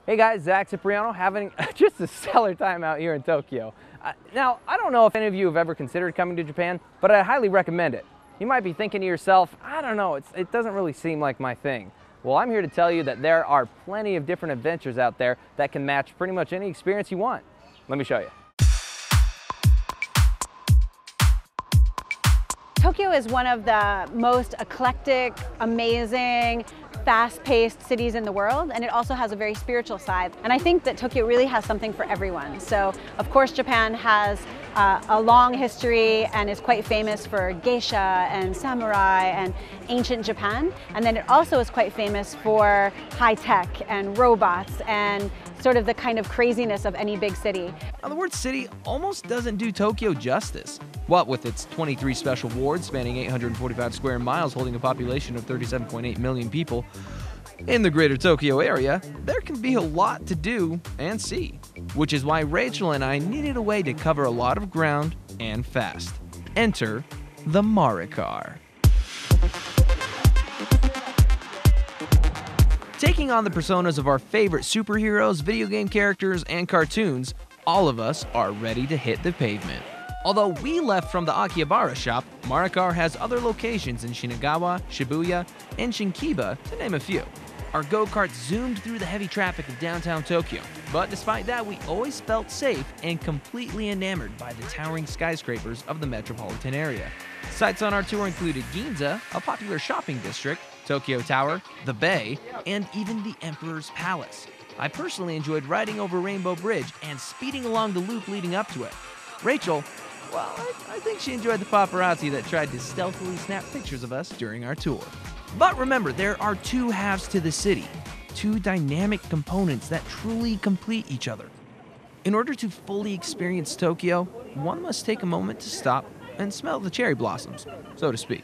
Hey guys, Zach Cipriano having just a stellar time out here in Tokyo. Now, I don't know if any of you have ever considered coming to Japan, but I highly recommend it. You might be thinking to yourself, I don't know, it doesn't really seem like my thing. Well, I'm here to tell you that there are plenty of different adventures out there that can match pretty much any experience you want. Let me show you. Tokyo is one of the most eclectic, amazing, fast-paced cities in the world, and it also has a very spiritual side. And I think that Tokyo really has something for everyone. So, of course, Japan has a long history and is quite famous for geisha and samurai and ancient Japan. And then it also is quite famous for high-tech and robots and sort of the kind of craziness of any big city. Now, the word city almost doesn't do Tokyo justice. What with its 23 special wards spanning 845 square miles holding a population of 37.8 million people, in the greater Tokyo area, there can be a lot to do and see. Which is why Rachel and I needed a way to cover a lot of ground and fast. Enter the Mara car. Taking on the personas of our favorite superheroes, video game characters, and cartoons, all of us are ready to hit the pavement. Although we left from the Akihabara shop, Maricar has other locations in Shinagawa, Shibuya, and Shinkiba, to name a few. Our go-kart zoomed through the heavy traffic of downtown Tokyo, but despite that, we always felt safe and completely enamored by the towering skyscrapers of the metropolitan area. Sites on our tour included Ginza, a popular shopping district, Tokyo Tower, the Bay, and even the Emperor's Palace. I personally enjoyed riding over Rainbow Bridge and speeding along the loop leading up to it. Rachel, well, I think she enjoyed the paparazzi that tried to stealthily snap pictures of us during our tour. But remember, there are two halves to the city, two dynamic components that truly complete each other. In order to fully experience Tokyo, one must take a moment to stop and smell the cherry blossoms, so to speak.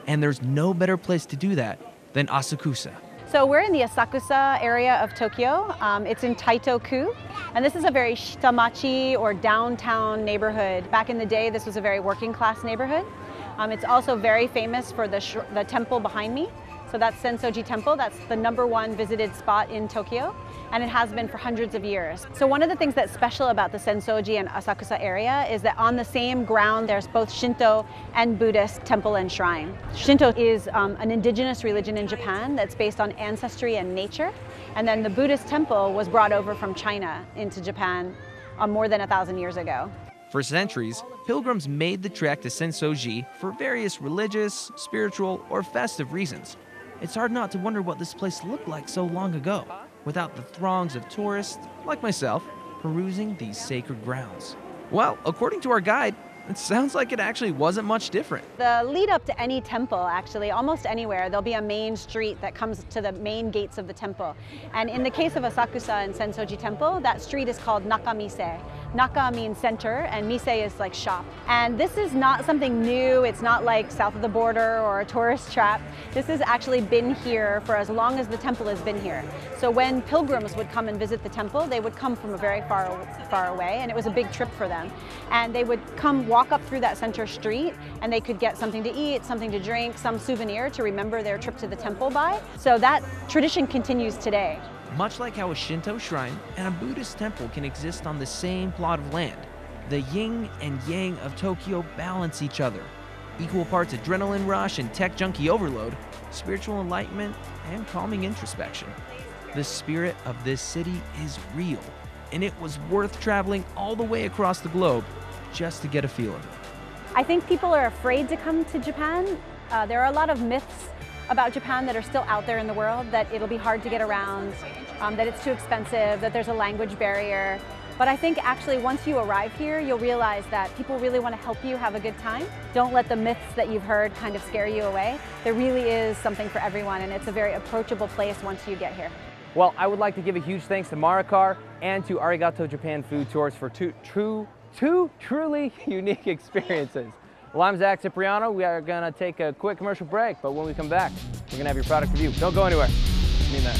And there's no better place to do that than Asakusa. So we're in the Asakusa area of Tokyo. It's in Taito-ku, and this is a very shitamachi or downtown neighborhood. Back in the day, this was a very working class neighborhood. It's also very famous for the temple behind me. So that's Senso-ji Temple. That's the #1 visited spot in Tokyo, and it has been for hundreds of years. So one of the things that's special about the Senso-ji and Asakusa area is that on the same ground there's both Shinto and Buddhist temple and shrine. Shinto is an indigenous religion in Japan that's based on ancestry and nature, and then the Buddhist temple was brought over from China into Japan more than 1,000 years ago. For centuries, pilgrims made the trek to Senso-ji for various religious, spiritual, or festive reasons. It's hard not to wonder what this place looked like so long ago, without the throngs of tourists, like myself, perusing these sacred grounds. Well, according to our guide, it sounds like it actually wasn't much different. The lead up to any temple, actually, almost anywhere, there'll be a main street that comes to the main gates of the temple. And in the case of Asakusa and Senso-ji Temple, that street is called Nakamise. Naka means center, and mise is like shop. And this is not something new. It's not like south of the border or a tourist trap. This has actually been here for as long as the temple has been here. So when pilgrims would come and visit the temple, they would come from a very far away, and it was a big trip for them. And they would come walk up through that center street, and they could get something to eat, something to drink, some souvenir to remember their trip to the temple by. So that tradition continues today. Much like how a Shinto shrine and a Buddhist temple can exist on the same plot of land, the yin and yang of Tokyo balance each other. Equal parts adrenaline rush and tech junkie overload, spiritual enlightenment, and calming introspection. The spirit of this city is real, and it was worth traveling all the way across the globe just to get a feel of it. I think people are afraid to come to Japan. There are a lot of myths about Japan that are still out there in the world, that it'll be hard to get around, that it's too expensive, that there's a language barrier. But I think actually once you arrive here, you'll realize that people really want to help you have a good time. Don't let the myths that you've heard kind of scare you away. There really is something for everyone, and it's a very approachable place once you get here. Well, I would like to give a huge thanks to Maricar and to Arigato Japan Food Tours for two truly unique experiences. Well, I'm Zach Cipriano. We are gonna take a quick commercial break, but when we come back, we're gonna have your product review. Don't go anywhere. I mean that.